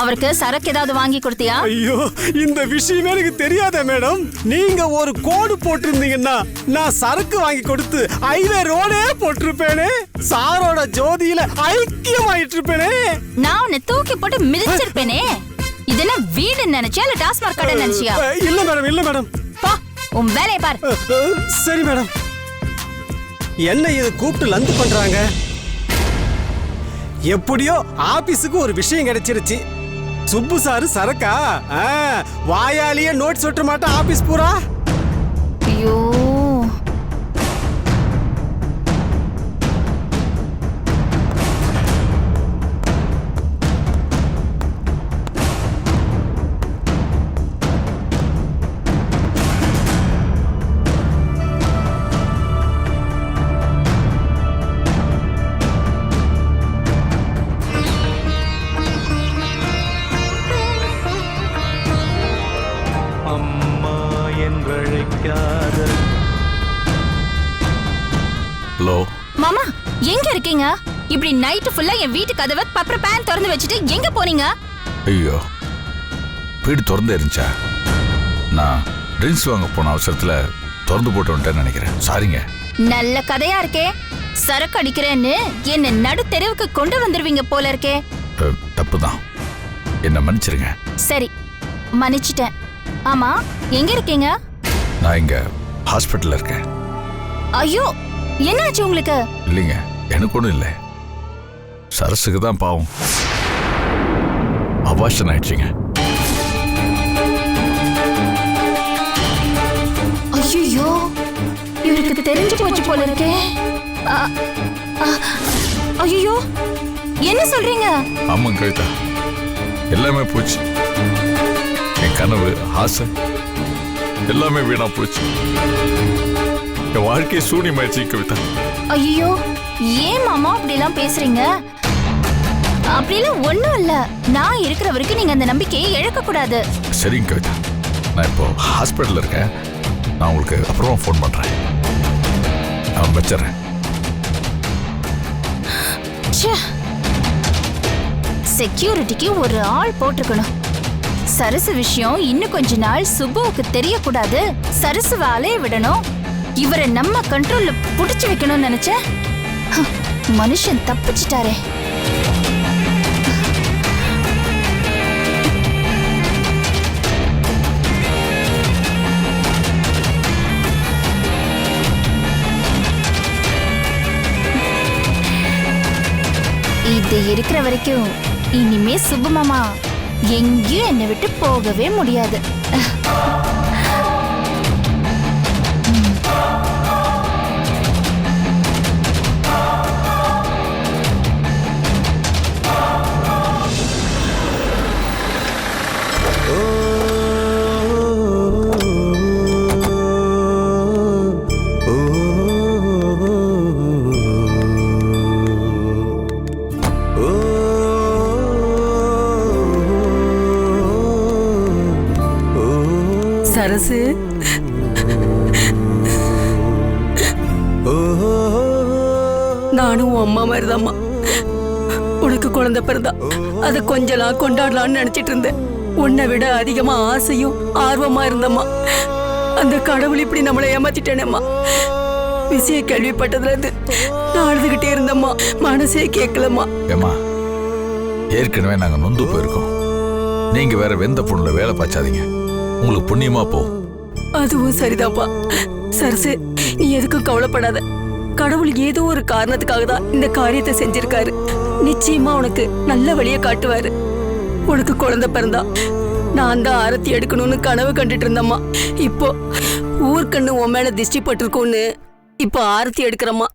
அவருக்கு சரக்கு ஏதாவது வாங்கி கொடுத்தியா? ஐயோ, இந்த விஷயமே எனக்கு தெரியாத மேடம். நீங்க ஒரு கோடு போட்டிருந்தீங்கன்னா நான் சரக்கு வாங்கி கொடுத்து ஹைவே ரோடே போட்டிருப்பேனே. சாரோட ஜோதியில ஐக்கியமாயிட்டு இருப்பேனே. நான் உன்னை தூக்கி போட்டு மிதிச்சிருப்பேனே. இதென்ன வீடு நினைச்சியா இல்ல டாஸ்மாக் கடை நினைச்சியா? இல்ல மேடம், இல்ல மேடம். பா, உன் வேலையை பார். சரி மேடம். என்ன இது கூப்பிட்டு லந்து பண்றாங்க? எப்படியோ ஆபீஸுக்கு ஒரு விஷயம் கிடைச்சிருச்சு. சுப்பு சாரு சரக்கா வாயாலேயே நோட் சொட்ட மாட்டேன் ஆபீஸ் பூரா. ஐயோ, ஹலோ மாமா, எங்க இருக்கீங்க? இப்படி நைட் ஃபுல்லா என் வீட்டு கதவை பப்பர பேன் திறந்து வச்சுட்டு எங்க போனீங்க? ஐயோ, வீடு திறந்தே இருந்துச்சா? நான் ட்ரிங்க்ஸ் வாங்க போன அவசரத்துல திறந்து போட்டு வந்துட்டேன்னு நினைக்கிறேன். சாரிங்க. நல்ல கதையா இருக்கே. சரக்கு அடிக்கிறேன்னு என்ன நடு தெருவுக்கு கொண்டு வந்துருவீங்க போல இருக்கே. தப்புதான், என்ன மன்னிச்சிருங்க. சரி, மன்னிச்சிட்டேன். ஆமா, எங்க இருக்கீங்க? நான் இங்க ஹாஸ்பிட்டல்ல இருக்கேன். ஐயோ, என்னாச்சு உங்களுக்கு? இல்லைங்க, எனக்கு ஒண்ணும் இல்லை. சரசுக்கு தான் பாவம் அபாஷன் ஆயிடுச்சுங்க. ஐயோ, இவருக்கு தெரிஞ்சு போச்சு போல இருக்கே. ஐயோ, என்ன சொல்றீங்க? ஆமாங்க கவிதா, எல்லாமே போச்சு. என் கனவு, ஆசை எல்லாமே வீணா போச்சு. என் வாழ்க்கையை சூனியமாயிடுச்சு கவிதா. ஐயோ, ஏன் மாமா அப்படிலாம் பேசுறீங்க? அப்படிலாம் ஒண்ணும் இல்ல. நான் இருக்கிற வரைக்கும் நீங்க அந்த நம்பிக்கையை இழக்க கூடாது. சரிங்க கவிதா, நான் இப்போ ஹாஸ்பிட்டல்ல இருக்கேன். நான் உங்களுக்கு அப்புறமா ஃபோன் பண்றேன். நான் வச்சிடறேன். செக்யூரிட்டிக்கு ஒரு ஆள் போட்டுக்கணும். சரசு விஷயம் இன்னும் கொஞ்ச நாள் சுப்புவுக்கு தெரியக்கூடாது. சரசு அலைய விடணும். இவரை நம்ம கண்ட்ரோல்ல புடிச்சு வைக்கணும்னு நினைச்சேன். மனுஷன் தப்பிச்சிட்டாரே. இது இருக்கிற வரைக்கும் இனிமே சுப்பு மாமா எங்கேயும் என்னை விட்டு போகவே முடியாது. சரசு, நானும் அம்மா மாதிரிதாம்மா. உனக்கு குழந்தை பிறந்தா அதை கொஞ்சலாம் கொண்டாடலான்னு நினைச்சிட்டு இருந்தேன். உன்னை விட அதிகமா ஆசையும் ஆர்வமா இருந்தம்மா. அந்த கடவுள் இப்படி நம்மளை ஏமாத்திட்டேனேம்மா. விஷயம் கேள்விப்பட்டதுல இருந்து நான் அழுதுகிட்டே இருந்தம்மா. மனசே கேட்கலம்மா. ஏமா, ஏற்கனவே நாங்க நொந்து போயிருக்கோம். நீங்க வேற வெந்த பொண்ணுல வேலை பாய்ச்சாதீங்க. உங்களுக்கு புண்ணியமா போ. அதுவும் சரிதான்ப்பா. சரசு, நீ எதுக்கும் கவலைப்படாத. கடவுள் ஏதோ ஒரு காரணத்துக்காக தான் இந்த காரியத்தை செஞ்சிருக்காரு. நிச்சயமா உனக்கு நல்ல வழியை காட்டுவாரு. உனக்கு குழந்தை பிறந்தா நான் தான் ஆரத்தி எடுக்கணும்னு கனவு கண்டுட்டு இருந்தம்மா. இப்போ ஊர்க்கண்ணு உன் மேல திஷ்டி பட்டிருக்கோன்னு இப்போ ஆரத்தி எடுக்கிறம்மா.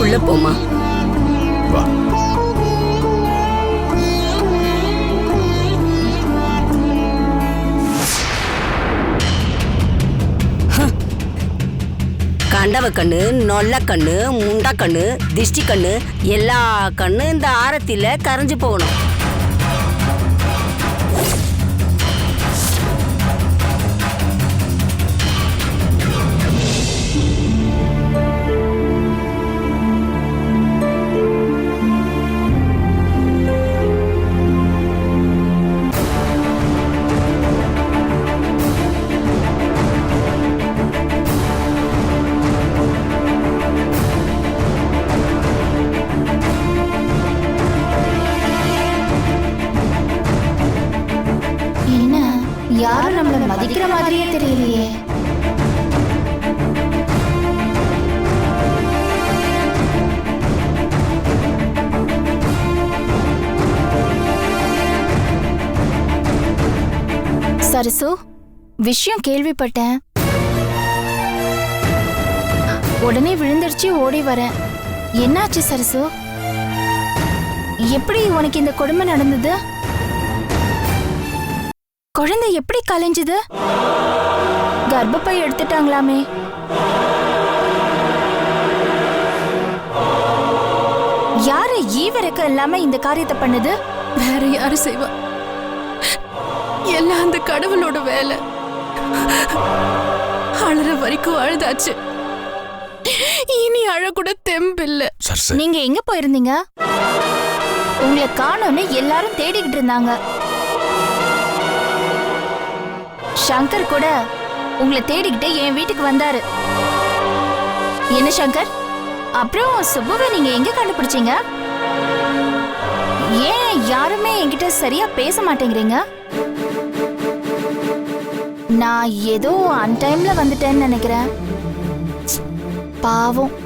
உள்ள போமா. வா. நல்லவ கண்ணு, நொல்ல கண்ணு, முண்டா கண்ணு, திஷ்டி கண்ணு, எல்லா கண்ணு இந்த ஆரத்தில கரைஞ்சு போகணும். யாரும் நம்மள மதிக்கிற மாதிரியே தெரியலையே. சரசு, விஷயம் கேள்விப்பட்டேன். உடனே விழுந்துருச்சு, ஓடி வரேன். என்னாச்சு சரசு? எப்படி உனக்கு இந்த கொடுமை நடந்தது? குழந்தை எப்படி கலைஞ்சது? கர்ப்பப்பை எடுத்துட்டாங்களாமே. யாரு ஈவரக்க இல்லாம இந்த காரியத்தை பண்ணது? வேற யாரு செய்வா? எல்லாம் அந்த கடவுளோட வேலை. அழற வரைக்கும் அழுதாச்சு, இனி அழக்கூட தெம்பில்ல. நீங்க எங்க போயிருந்தீங்க? உங்களை காணோன்னு எல்லாரும் தேடிக்கிட்டு இருந்தாங்க. சங்கர் கூட உங்களை தேடிக்கிட்டு என் வீட்டுக்கு வந்தாரு. என்ன சங்கர்? அப்புறம் சுப்புவை நீங்க எங்க கண்டுபிடிச்சீங்க? ஏன் யாருமே என்கிட்ட சரியா பேச மாட்டேங்கிறீங்க? நான் ஏதோ அன்டைம்ல வந்துட்டேன்னு நினைக்கிறேன். பாவம்,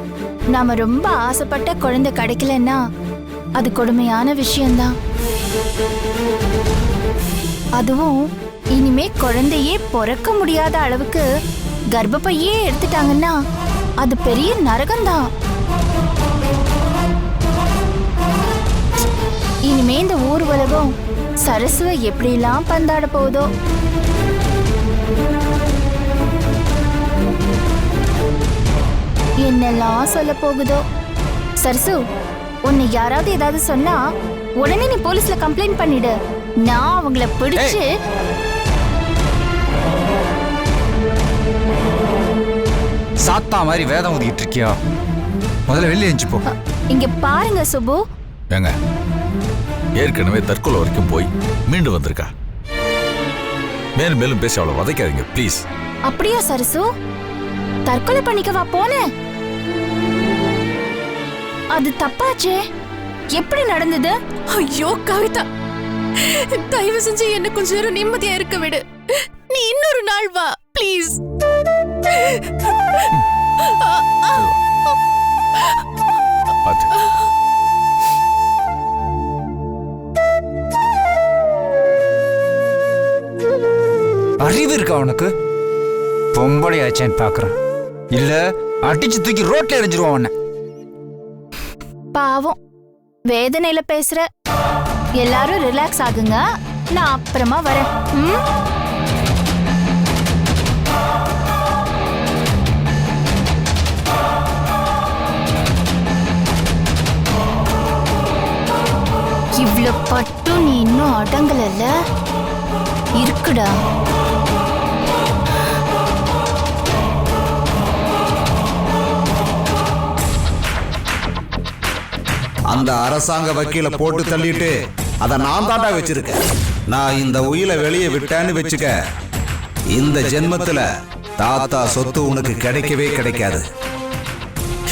நாம ரொம்ப ஆசைப்பட்ட குழந்தை கிடைக்கலன்னா அது கொடுமையான விஷயம்தான். அதுவும் இனிமே குழந்தையே பிறக்க முடியாத அளவுக்கு கர்ப்பப்பையே எடுத்துட்டாங்கன்னா அது பெரிய நரகம்தான். இனிமே இந்த ஊர் உலகம் சரசுவை எப்படிலாம் பந்தாட போகுதோ. என்னெல்லாம் சொல்ல போகுதோ. சரசு, உன்னை யாராவது ஏதாவது சொன்னா உடனே நீ போலீஸ்ல கம்ப்ளைண்ட் பண்ணிடு. நான் அவங்கள பிடிச்சு சாத்தா மாதிரி வேதம் ஊதிக்கிட்டு இருக்கியா? முதல்ல வெளியே எஞ்சி போ. இங்க பாருங்க சுப்பு. ஏங்க, ஏற்கனவே தற்கொலை வரைக்கும் போய் மீண்டு வந்திருக்கா. மேலும் மேலும் பேசி அவளை வதைக்காதீங்க ப்ளீஸ். அப்படியா சரசு? தற்கொலை பண்ணிக்கவா போன? அது தப்பாச்சே. எப்படி நடந்தது? ஐயோ கவிதா, தயவு செஞ்சு என்ன கொஞ்ச நேரம் நிம்மதியா இருக்க விடு. நீ இன்னொரு நாள் வா ப்ளீஸ். அறிவு இருக்கா உனக்கு? பொம்பளை ஆச்சேன்னு பாக்குறேன். இல்ல அடிச்சு தூக்கி ரோட்ல எரிஞ்சிருவான் உன்னை. பாவம், வேதனையில பேசுற. எல்லாரும் ரிலாக்ஸ் ஆகுங்க, நான் அப்புறமா வரேன். இவ்ளோ பட்டும் நீ இன்னும் அடங்கலல்ல? இருக்குடா. அந்த அரசாங்க வக்கீல போட்டு தள்ளிட்டு அதை நான் தாண்டா வச்சிருக்கேன். நான் இந்த உயிரை வெளியே விட்டேன்னு வச்சுக்க, இந்த ஜென்மத்துல தாத்தா சொத்து உனக்கு கிடைக்கவே கிடைக்காது.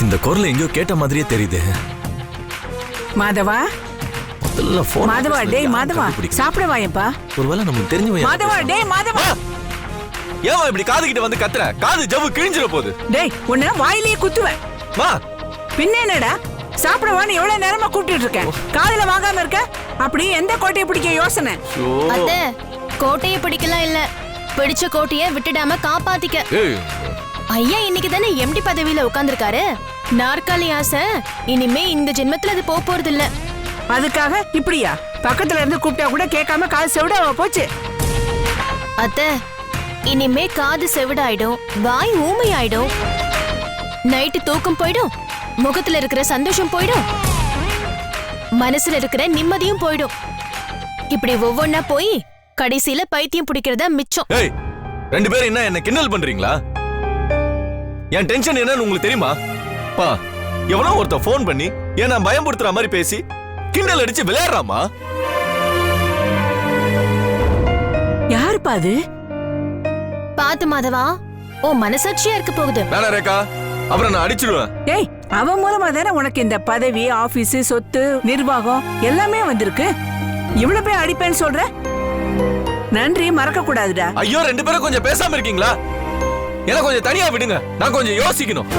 இந்த குரல் எங்கேயோ கேட்ட மாதிரியே தெரியுது. மாதவா, மாதவா, டேய் மாதவா, சாப்பிட வாயப்பா. ஒருவேளை நமக்கு தெரிஞ்சவன். மாதவா, டேய் மாதவா, ஏன் இப்படி காது கிட்ட வந்து கத்துற? காது ஜவ்வு கிழிஞ்சிர போகுது. டேய் உன்ன வாயிலேயே குத்துவேன். மா, பின்ன என்னடா சாப்பிடவான்னு எவ்வளவு நேரமா கூப்பிட்டு இருக்கேன், காதுல வாங்காம இருக்க. அப்படி எந்த கோட்டையை பிடிக்க யோசனை? அத்தை, கோட்டையை பிடிக்கலாம் இல்ல, பிடிச்ச கோட்டையை விட்டுடாம காப்பாத்திக்க. ஐயா இன்னைக்கு தானே எம்டி பதவியில உட்கார்ந்துருக்காரு. நாற்காலி ஆசை இனிமே இந்த ஜென்மத்துல அது போறது இல்ல. அதுக்காக இப்படியா பக்கத்துல இருந்து கூப்பிட்டா கூட கேட்காம காது செவிட போச்சு? அத்தை, இனிமே காது செவிடாயிடும், வாய் ஊமையாயிடும். நைட்டு தூக்கம் போயிடும், முகத்துல இருக்கிற சந்தோஷம் போயிடும், மனசுல இருக்கிற நிம்மதியும் போயிடும். இப்படி ஒவ்வொன்னா போய் கடைசியில பைத்தியம் பிடிக்கிறதா மிச்சம். ஏய், ரெண்டு பேரும் என்ன கிண்டல் பண்றீங்களா? என் டென்ஷன் என்னன்னு உங்களுக்கு தெரியுமா? பா, எவனோ ஒருத்த போன் பண்ணி என்ன பயம்படுத்துற மாதிரி பேசி கிண்டல் அடிச்சு விளையாடுறாமா? யாருப்பா அது? பாத்து மாதவா, ஓ மனசாட்சியா இருக்க போகுது. வேணா ரேகா, அப்புறம் நான் அடிச்சிடுவேன். ஏய், அவன் மூலமா தானே உனக்கு இந்த பதவி, ஆபீஸ், சொத்து, நிர்வாகம் எல்லாமே வந்திருக்கு. இவ்வளவு போய் அடிப்பேன்னு சொல்ற? நன்றி மறக்க கூடாதுடா. ஐயோ, ரெண்டு பேரும் கொஞ்சம் பேசாம இருக்கீங்களா? எனக்கு கொஞ்சம் தனியா விடுங்க, நான் கொஞ்சம் யோசிக்கணும்.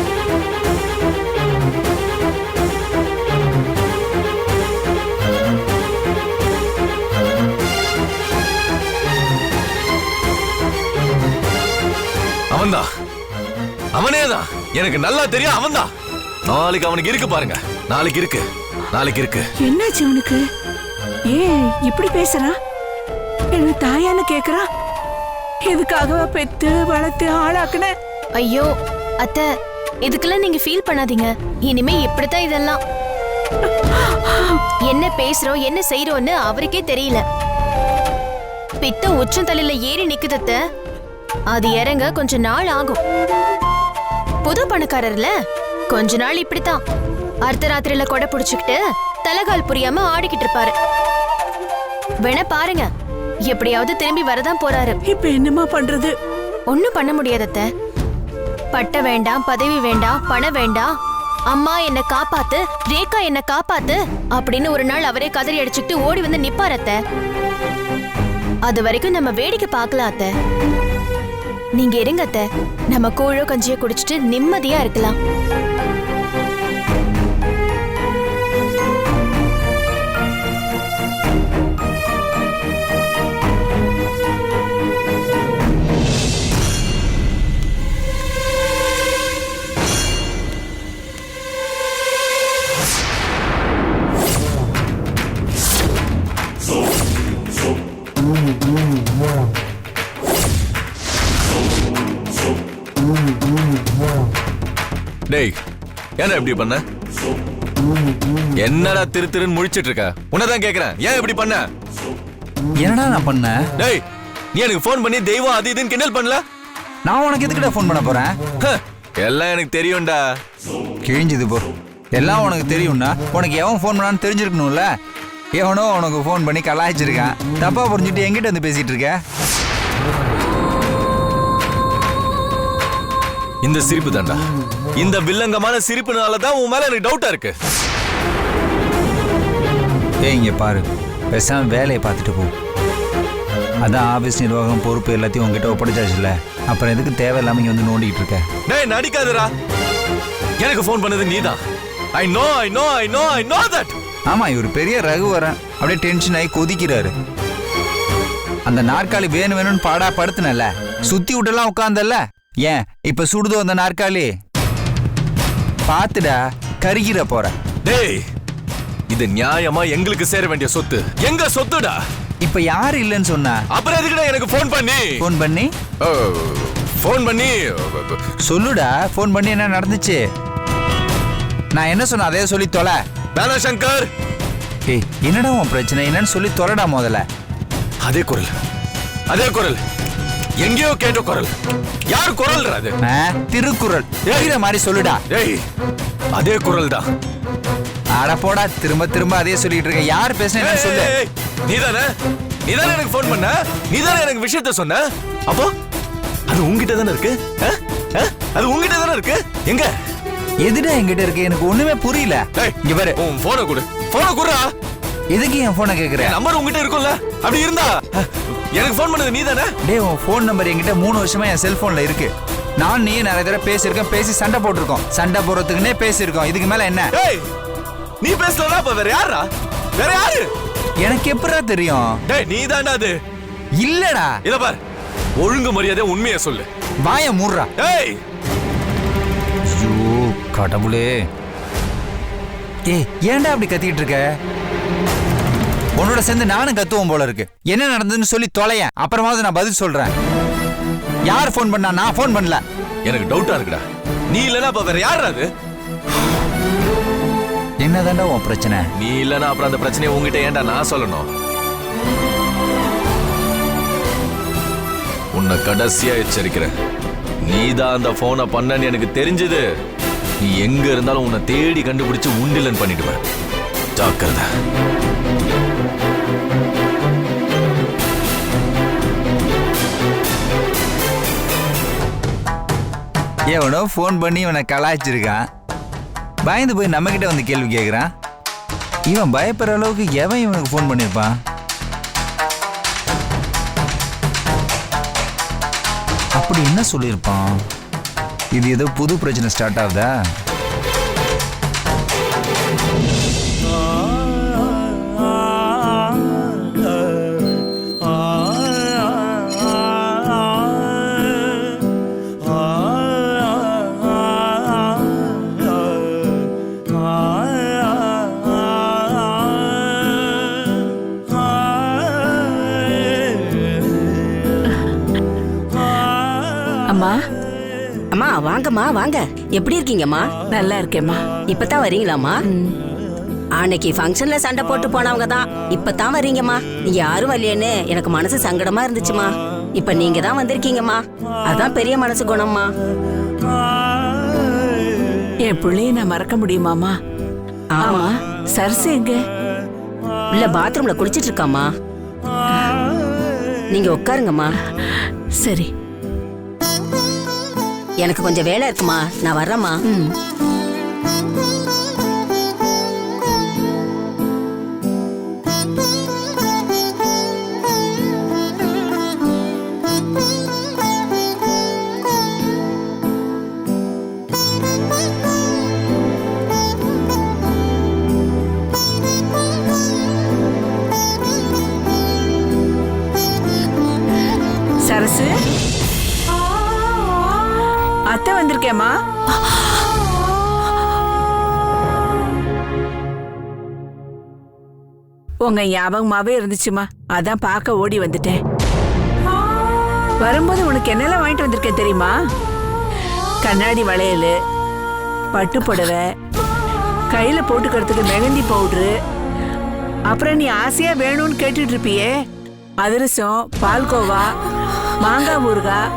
அவன்தான், அவனேதான், எனக்கு நல்லா தெரியும். அவன்தான். நாளைக்கு அவனுக்கு இருக்கு பாருங்க. நாளைக்கு இருக்கு. என்னாச்சு உனக்கு? ஏன் இப்படி பேசுறான்? என்ன தாயான்னு கேக்குறான்? எதுக்காகவா பெத்து வளர்த்து ஆளாக்குன? ஐயோ அத்தை, இதுக்கெல்லாம் நீங்க ஃபீல் பண்ணாதீங்க. இனிமே இப்படித்தான் இதெல்லாம். என்ன பேசுறோம் என்ன செய்யறோம்னு அவருக்கே தெரியல. பித்த உச்சந்தலையில ஏறி நிக்குது அத்தை. அது இறங்க கொஞ்ச நாள் ஆகும். புது பணக்காரர்ல கொஞ்ச நாள் இப்படித்தான் அர்த்தராத்திரியில கொடை புடிச்சுக்கிட்டு தலைகால் புரியாம ஆடிக்கிட்டு இருப்பாரு. வேணா பாருங்க, எப்படியாவது திரும்பி வரதான் போறாரு. இப்ப என்னமா பண்றது? ஒண்ணும் பண்ண முடியாதத்த. பட்ட வேண்டாம், பதவி வேண்டாம், பணம் வேண்டாம், அம்மா என்ன காப்பாத்து, ரேகா என்ன காப்பாத்து அப்படின்னு ஒரு நாள் அவரே கதறி அடிச்சுக்கிட்டு ஓடி வந்து நிப்பாரத்த. அது வரைக்கும் நம்ம வேடிக்கை பார்க்கலாம் அத்த. நீங்க இருங்க அத்த, நம்ம கூழோ கஞ்சியோ குடிச்சிட்டு நிம்மதியா இருக்கலாம். டேய், என்ன இப்படி பண்ண? என்னடா திருன்னு முழிச்சிட்டு இருக்க? உன்னதான் கேக்குறேன், ஏன் இப்படி பண்ண? என்னடா நான் பண்ணேன்? டேய், நீ எனக்கு போன் பண்ணி தெய்வம் அது இதுன்னு கிண்டல் பண்ணல? நான் உனக்கு எதுக்குடா ஃபோன் பண்ண போறேன்? எல்லாம் எனக்கு தெரியும்டா. கிழிஞ்சது போ. எல்லாம் உனக்கு தெரியும்னா உனக்கு எவன் ஃபோன் பண்ணான்னு தெரிஞ்சிருக்கணும்ல. எவனோ உனக்கு ஃபோன் பண்ணி கலாய்ச்சிருக்கான். தப்பா புரிஞ்சுட்டு எங்கிட்ட வந்து பேசிட்டு இருக்க? இந்த சிரிப்பு தான்டா, இந்த வில்லங்கமான சிரிப்புனாலதான் உன் மேல எனக்கு டவுட்டா இருக்கு. இங்க பாரு, பேசாம வேலையை பார்த்துட்டு போ. அதான் ஆபீஸ் நிர்வாகம் பொறுப்பு எல்லாத்தையும் உங்ககிட்ட ஒப்படைச்சாச்சுல்ல, அப்புறம் எதுக்கு தேவையில்லாம இங்க வந்து நோண்டிட்டு இருக்க? டேய் நடிக்காதடா, எனக்கு ஃபோன் பண்ணது நீதான். I know that. ஆமா, இவர் பெரிய ரகுவரன். அப்படியே டென்ஷன் ஆகி கொதிக்கிறாரு. அந்த நாற்காலி வேணும்னு பாடா படுத்துனல, சுத்தி விட்டெல்லாம் உட்கார்ந்தல்ல, ஏன் இப்ப சுடுதோ அந்த நாற்காலி? பாத்துடா, கருகிற போற. டேய், இது நியாயமா எங்களுக்கு சேர வேண்டிய சொத்து, எங்க சொத்துடா. இப்ப யாரு இல்லன்னு சொன்னா? அப்புறம் எதுக்குடா எனக்கு ஃபோன் பண்ணி சொல்லுடா. ஃபோன் பண்ணி என்ன நடந்துச்சு? நான் என்ன சொன்ன அதே சொல்லி தொலை. வேணா சங்கர். ஏய், என்னடா உன் பிரச்சனை? என்னன்னு சொல்லி தொலைடா முதல்ல. அதே குரல் எங்கேயோ கேட்ட குரல். யார் குரல்? அது திருக்குறள் மாதிரி சொல்லுடா. ஏய், அதே குரல் தான். அட போடா, திரும்ப திரும்ப அதே சொல்லிட்டு இருக்க. யார் பேசுன சொல்லு. நீதானே எனக்கு ஃபோன் பண்ண, நீதானே எனக்கு விஷயத்த சொன்ன. அப்போ அது உன்கிட்ட தானே இருக்கு. அது உன்கிட்ட தானே இருக்கு. எங்க? எதுடா என்கிட்ட இருக்கு? எனக்கு ஒண்ணுமே புரியல. இங்க பாரு, உன் போனை குடுறா. எதுக்கு என் போனை கேக்குற? நம்பர் உன்கிட்ட இருக்கும்ல, அப்படி இருந்தா எனக்கு ஃபோன் பண்ணது நீதானே? டேய், உன் ஃபோன் நம்பர் என்கிட்ட 3 வருஷமா என் செல்போன்ல இருக்கு. நான் நீ நிறைய தடவை பேசியிருக்கேன், பேசி சண்டை போட்டிருக்கோம். சண்டை போடுறதுக்குன்னே பேசியிருக்கோம். இதுக்கு மேல என்ன? நீ பேசலனா அப்ப வேற யாரு? எனக்கு எப்படா தெரியும்? டேய், நீதான்டா அது. இல்லடா. இத பார், ஒழுங்கு மரியாதை உண்மையை சொல்லு. வாய மூடுறா. ஏய், ஐயோ கடவுளே. ஏய், ஏன்டா அப்படி கத்திட்டு இருக்க? உன்னோட சேர்ந்து நானும் கத்துவோம் போல இருக்கு. என்ன நடந்ததுன்னு சொல்லி தொலையேன், அப்புறமாவது நான் பதில் சொல்றேன். யார் ஃபோன் பண்ணா? நான் ஃபோன் பண்ணல. எனக்கு டவுட்டா இருக்குடா. நீ இல்லனா அப்ப வேற யார் அது? என்னதாண்டா உன் பிரச்சனை? நீ இல்லனா அப்புறம் அந்த பிரச்சனையை உங்ககிட்ட ஏன்டா நான் சொல்லணும்? உன்னை கடைசியா எச்சரிக்கிறேன். நீதான் அந்த போனை பண்ணன்னு எனக்கு தெரிஞ்சது, நீ எங்க இருந்தாலும் உன்னை தேடி கண்டுபிடிச்சு உண்டிலன் பண்ணிடுவேன். ஜாக்கிரதை. எவனோ ஃபோன் பண்ணி இவனை கலாய்ச்சிருக்கான். பயந்து போய் நம்ம கிட்ட வந்து கேள்வி கேட்குறான். இவன் பயப்படுற அளவுக்கு எவன் இவனுக்கு ஃபோன் பண்ணியிருப்பான்? அப்படி என்ன சொல்லியிருப்பான்? இது ஏதோ புது பிரச்சனை ஸ்டார்ட் ஆகுதா? அம்மா அம்மா வாங்கம்மா வாங்க. எப்படி இருக்கீங்கம்மா? நல்லா இருக்கேம்மா. இப்பதான் வரீங்களாம்மா? அன்னைக்கு ஃபங்க்ஷன்ல சண்டை போட்டு போனவங்க தான் இப்பதான் வரீங்கம்மா. நீங்க யாரும் வரலையேன்னு எனக்கு மனசு சங்கடமா இருந்துச்சுமா. இப்ப நீங்க தான் வந்திருக்கீங்கம்மா. அதான் பெரிய மனசு குணம்மா. என் பிள்ளைய நான் மறக்க முடியுமாமா? ஆமா, சரசு எங்க? இல்ல பாத்ரூம்ல குளிச்சிட்டு இருக்காம்மா. நீங்க உட்காருங்கம்மா. சரி. எனக்கு கொஞ்சம் வேலை இருக்குமா, நான் வர்றேம்மா. சரசு, அத்தை வந்திருக்கேம்மா. உங்க ஞாபகமாவே இருந்துச்சுமா, அதான் பார்க்க ஓடி வந்துட்டேன். வரும்போது உனக்கு என்னெல்லாம் வாங்கிட்டு வந்திருக்கேன் தெரியுமா? கண்ணாடி வளையல், பட்டு புடவை, கையில போட்டுக்கிறதுக்கு மெஹந்தி பவுடரு, அப்புறம் நீ ஆசையா வேணும்னு கேட்டுட்டு இருப்பியே அதிரசம், பால்கோவா, மாங்காய் ஊறுகாய்,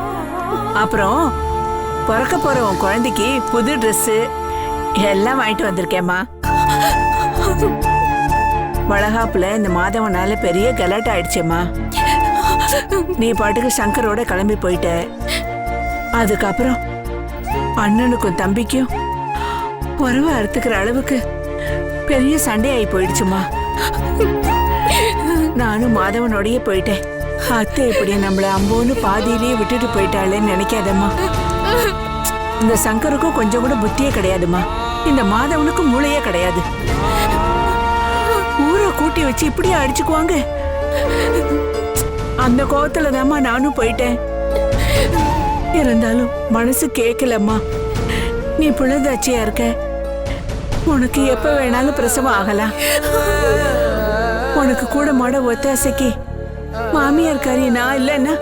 அப்புறம் பிறக்க போற உன் குழந்தைக்கு புது ட்ரெஸ்ஸு எல்லாம் வாங்கிட்டு வந்திருக்கேம்மா. வளகாப்புல இந்த மாதவனால பெரிய கலாட்டா ஆயிடுச்சேம்மா. நீ பாட்டுக்கு சங்கரோட கிளம்பி போயிட்ட. அதுக்கப்புறம் அண்ணனுக்கும் தம்பிக்கும் உறவை அறுத்துக்கிற அளவுக்கு பெரிய சண்டையாகி போயிடுச்சுமா. நானும் மாதவனோடையே போயிட்டேன். அத்தை இப்படி நம்மள அம்போன்னு பாதியிலேயே விட்டுட்டு போயிட்டாளேன்னு நினைக்காதம்மா. இந்த சங்கருக்கும் கொஞ்சம் கூட புத்தியே கிடையாதுமா. இந்த மாதவனுக்கும் மூளையே கிடையாது. ஊரை கூட்டி வச்சு இப்படியே அடிச்சுக்குவாங்க. அந்த கோவத்துல தாம்மா நானும் போயிட்டேன். இருந்தாலும் மனசு கேட்கலம்மா. நீ புள்ளதாச்சியா இருக்க, உனக்கு எப்ப வேணாலும் பிரசவம் ஆகலாம். உனக்கு கூட மாட ஒத்தாசைக்கு மாமியார் காரி நான் இல்லைன்னா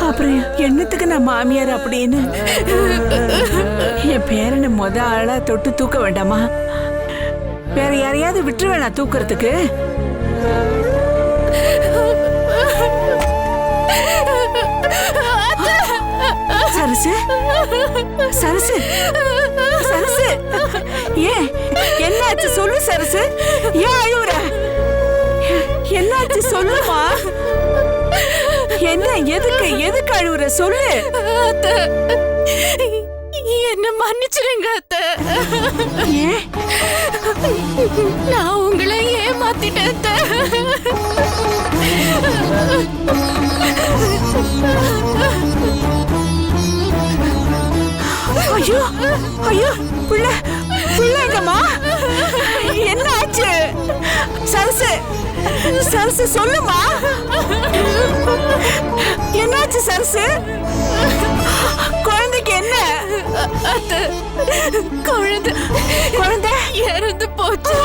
அப்புறம் என்னத்துக்கு நான் மாமியார் அப்படின்னு என் பேரனை முத ஆளா தொட்டு தூக்க வேண்டாமா? வேற யாரையாவது விட்டுருவேனா தூக்குறதுக்கு? சரசு, சரசு, சரசு, ஏன் என்னாச்சு சொல்லு சரசு. ஏன் அழுவுற? என்னாச்சு சொல்லுமா. என்ன, எதுக்கு எதுக்கு அழுவுற சொல்லு. என்ன மன்னிச்சிருங்க அத்தை. ஏன்? நான் உங்களை ஏமாத்திட்டேன் அத்தை. ஐயோ ஐயோ, புள்ள புள்ளங்கம்மா, என்ன ஆச்சு? சரசு, சரசு சொல்லுமா, என்னாச்சு சரசு? குழந்தைக்கு என்ன? குழந்தை குழந்தை இறந்து போச்சு.